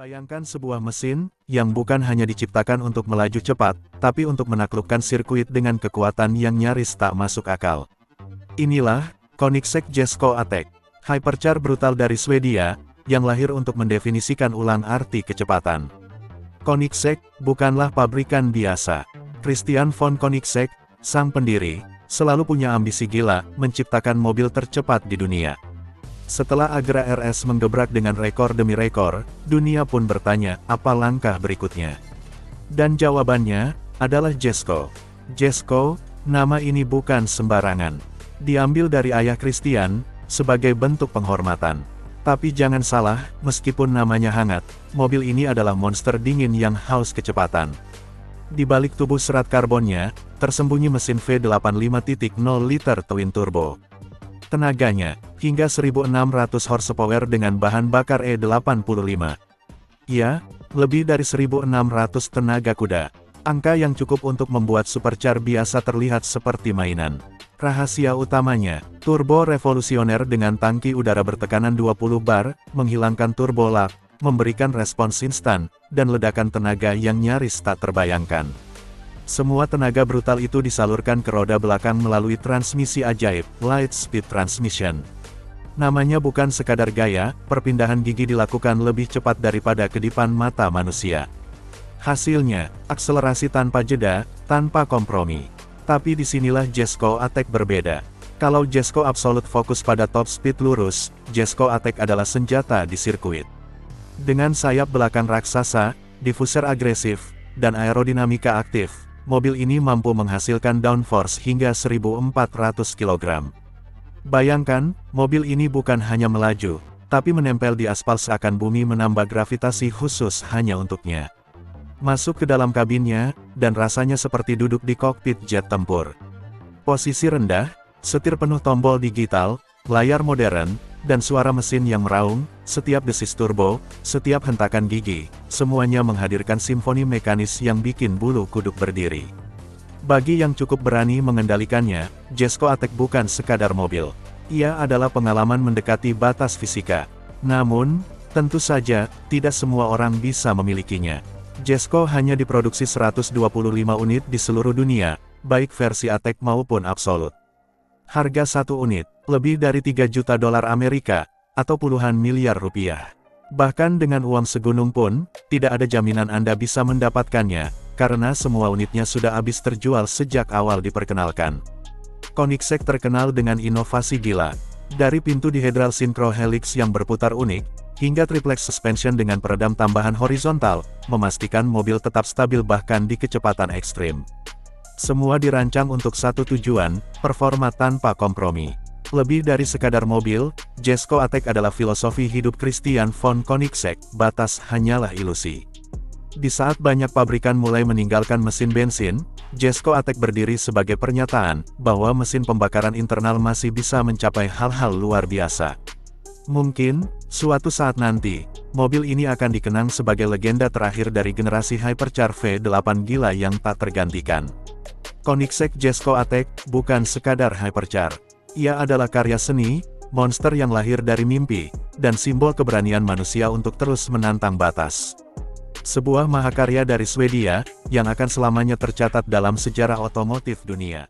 Bayangkan sebuah mesin, yang bukan hanya diciptakan untuk melaju cepat, tapi untuk menaklukkan sirkuit dengan kekuatan yang nyaris tak masuk akal. Inilah, Koenigsegg Jesko Attack, hypercar brutal dari Swedia, yang lahir untuk mendefinisikan ulang arti kecepatan. Koenigsegg, bukanlah pabrikan biasa. Christian von Koenigsegg, sang pendiri, selalu punya ambisi gila, menciptakan mobil tercepat di dunia. Setelah Agra RS menggebrak dengan rekor demi rekor, dunia pun bertanya, apa langkah berikutnya? Dan jawabannya, adalah Jesko. Jesko, nama ini bukan sembarangan. Diambil dari ayah Christian, sebagai bentuk penghormatan. Tapi jangan salah, meskipun namanya hangat, mobil ini adalah monster dingin yang haus kecepatan. Di balik tubuh serat karbonnya, tersembunyi mesin V8 5.0 liter twin turbo. Tenaganya, hingga 1600 horsepower dengan bahan bakar E85. Ya, lebih dari 1600 tenaga kuda. Angka yang cukup untuk membuat supercar biasa terlihat seperti mainan. Rahasia utamanya, turbo revolusioner dengan tangki udara bertekanan 20 bar, menghilangkan turbo lag, memberikan respons instan, dan ledakan tenaga yang nyaris tak terbayangkan. Semua tenaga brutal itu disalurkan ke roda belakang melalui transmisi ajaib, Light Speed Transmission. Namanya bukan sekadar gaya, perpindahan gigi dilakukan lebih cepat daripada kedipan mata manusia. Hasilnya, akselerasi tanpa jeda, tanpa kompromi. Tapi disinilah Jesko Attack berbeda. Kalau Jesko Absolute fokus pada top speed lurus, Jesko Attack adalah senjata di sirkuit. Dengan sayap belakang raksasa, diffuser agresif, dan aerodinamika aktif, mobil ini mampu menghasilkan downforce hingga 1400 kg. Bayangkan, mobil ini bukan hanya melaju, tapi menempel di aspal seakan bumi menambah gravitasi khusus hanya untuknya. Masuk ke dalam kabinnya, dan rasanya seperti duduk di kokpit jet tempur. Posisi rendah, setir penuh tombol digital, layar modern, dan suara mesin yang meraung, setiap desis turbo, setiap hentakan gigi, semuanya menghadirkan simfoni mekanis yang bikin bulu kuduk berdiri. Bagi yang cukup berani mengendalikannya, Jesko Attack bukan sekadar mobil. Ia adalah pengalaman mendekati batas fisika. Namun, tentu saja, tidak semua orang bisa memilikinya. Jesko hanya diproduksi 125 unit di seluruh dunia, baik versi Attack maupun Absolute. Harga satu unit, lebih dari 3 juta dolar Amerika, atau puluhan miliar rupiah. Bahkan dengan uang segunung pun, tidak ada jaminan Anda bisa mendapatkannya, karena semua unitnya sudah habis terjual sejak awal diperkenalkan. Koenigsegg terkenal dengan inovasi gila. Dari pintu dihedral synchro helix yang berputar unik, hingga triplex suspension dengan peredam tambahan horizontal, memastikan mobil tetap stabil bahkan di kecepatan ekstrim. Semua dirancang untuk satu tujuan, performa tanpa kompromi. Lebih dari sekadar mobil, Jesko Attack adalah filosofi hidup Christian von Koenigsegg, batas hanyalah ilusi. Di saat banyak pabrikan mulai meninggalkan mesin bensin, Jesko Attack berdiri sebagai pernyataan, bahwa mesin pembakaran internal masih bisa mencapai hal-hal luar biasa. Mungkin, suatu saat nanti, mobil ini akan dikenang sebagai legenda terakhir dari generasi hypercar V8 gila yang tak tergantikan. Koenigsegg Jesko Attack, bukan sekadar hypercar. Ia adalah karya seni, monster yang lahir dari mimpi, dan simbol keberanian manusia untuk terus menantang batas. Sebuah mahakarya dari Swedia, yang akan selamanya tercatat dalam sejarah otomotif dunia.